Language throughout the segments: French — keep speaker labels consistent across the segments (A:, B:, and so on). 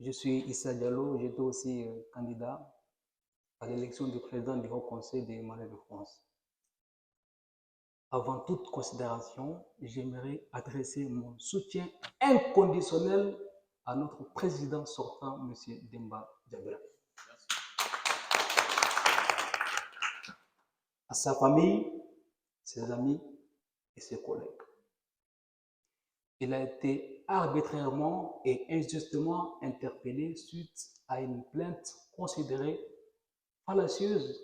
A: Je suis Issa Diallo, j'étais aussi candidat à l'élection du président du Haut Conseil des Maliens de France. Avant toute considération, j'aimerais adresser mon soutien inconditionnel à notre président sortant, M. Demba Diabira. À sa famille, ses amis et ses collègues. Il a été arbitrairement et injustement interpellé suite à une plainte considérée fallacieuse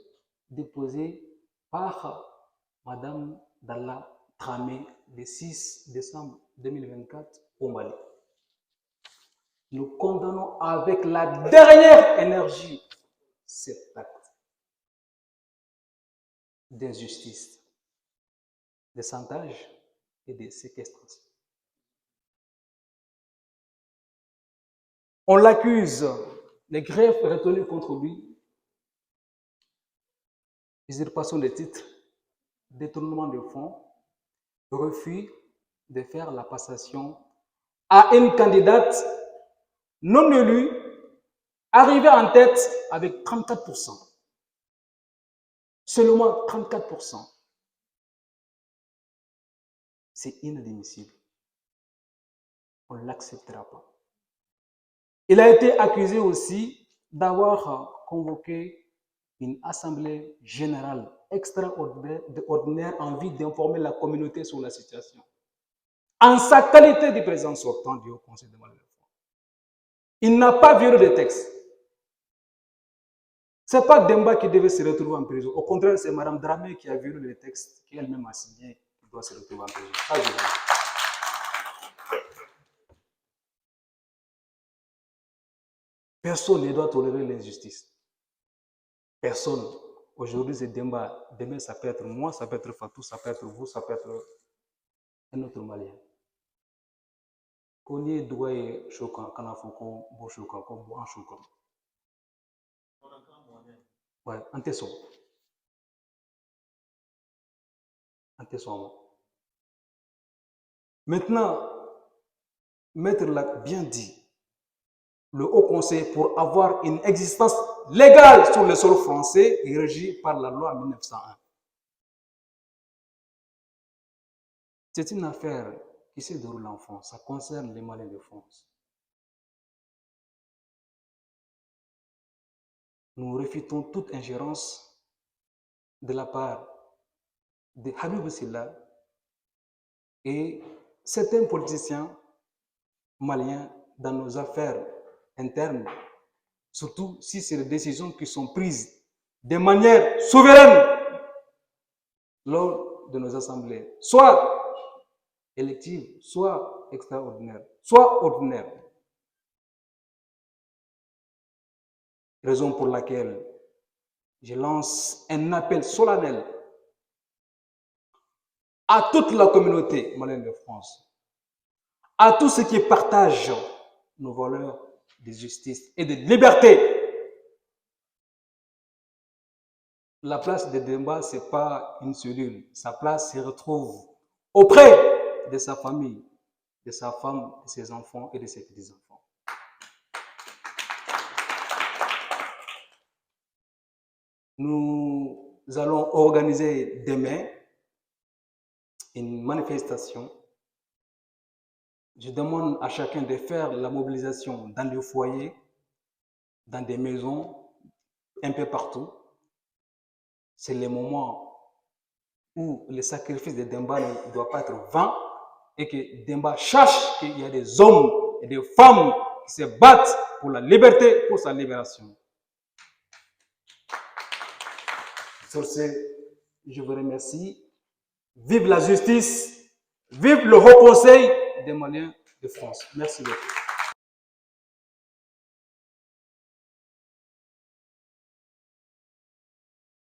A: déposée par Madame Dalla Dramé le 6 décembre 2024 au Mali. Nous condamnons avec la dernière énergie cet acte d'injustice, de chantage et de séquestration. On l'accuse, les greffes retenues contre lui, usurpation de titres, détournement de fonds, refus de faire la passation à une candidate non élue, arrivée en tête avec 34%. Seulement 34%. C'est inadmissible. On ne l'acceptera pas. Il a été accusé aussi d'avoir convoqué une assemblée générale extraordinaire en vue d'informer la communauté sur la situation. En sa qualité de président sortant du Haut Conseil des Maliens de France. Il n'a pas violé le texte. Ce n'est pas Demba qui devait se retrouver en prison. Au contraire, c'est Mme Dramé qui a violé le texte qu'elle-même a signé, qui doit se retrouver en prison. Personne ne doit tolérer l'injustice. Personne. Aujourd'hui, c'est Demba. Demain, ça peut être moi, ça peut être Fatou, ça peut être vous, ça peut être un autre Malien. Konye douaye chokan, kanafoko, bo chokan, bo an chokan. Ouais, en tesson. En tesson. Maintenant, Maître l'a bien dit. Le Haut Conseil, pour avoir une existence légale sur le sol français, est régi par la loi 1901. C'est une affaire qui se déroule en France. Ça concerne les Maliens de France. Nous refutons toute ingérence de la part de Habib Silla et certains politiciens maliens dans nos affaires internes, surtout si c'est des décisions qui sont prises de manière souveraine lors de nos assemblées, soit électives, soit extraordinaires, soit ordinaires. Raison pour laquelle je lance un appel solennel à toute la communauté malienne de France, à tous ceux qui partagent nos valeurs de justice et de liberté. La place de Demba, ce n'est pas une cellule. Sa place se retrouve auprès de sa famille, de sa femme, de ses enfants et de ses petits-enfants. Nous allons organiser demain une manifestation. Je demande à chacun de faire la mobilisation dans des foyers, dans des maisons, un peu partout. C'est le moment où le sacrifice de Demba ne doit pas être vain et que Demba cherche qu'il y a des hommes et des femmes qui se battent pour la liberté, pour sa libération. Sur ce, je vous remercie. Vive la justice, vive le Haut Conseil des Maliens de France. Merci beaucoup.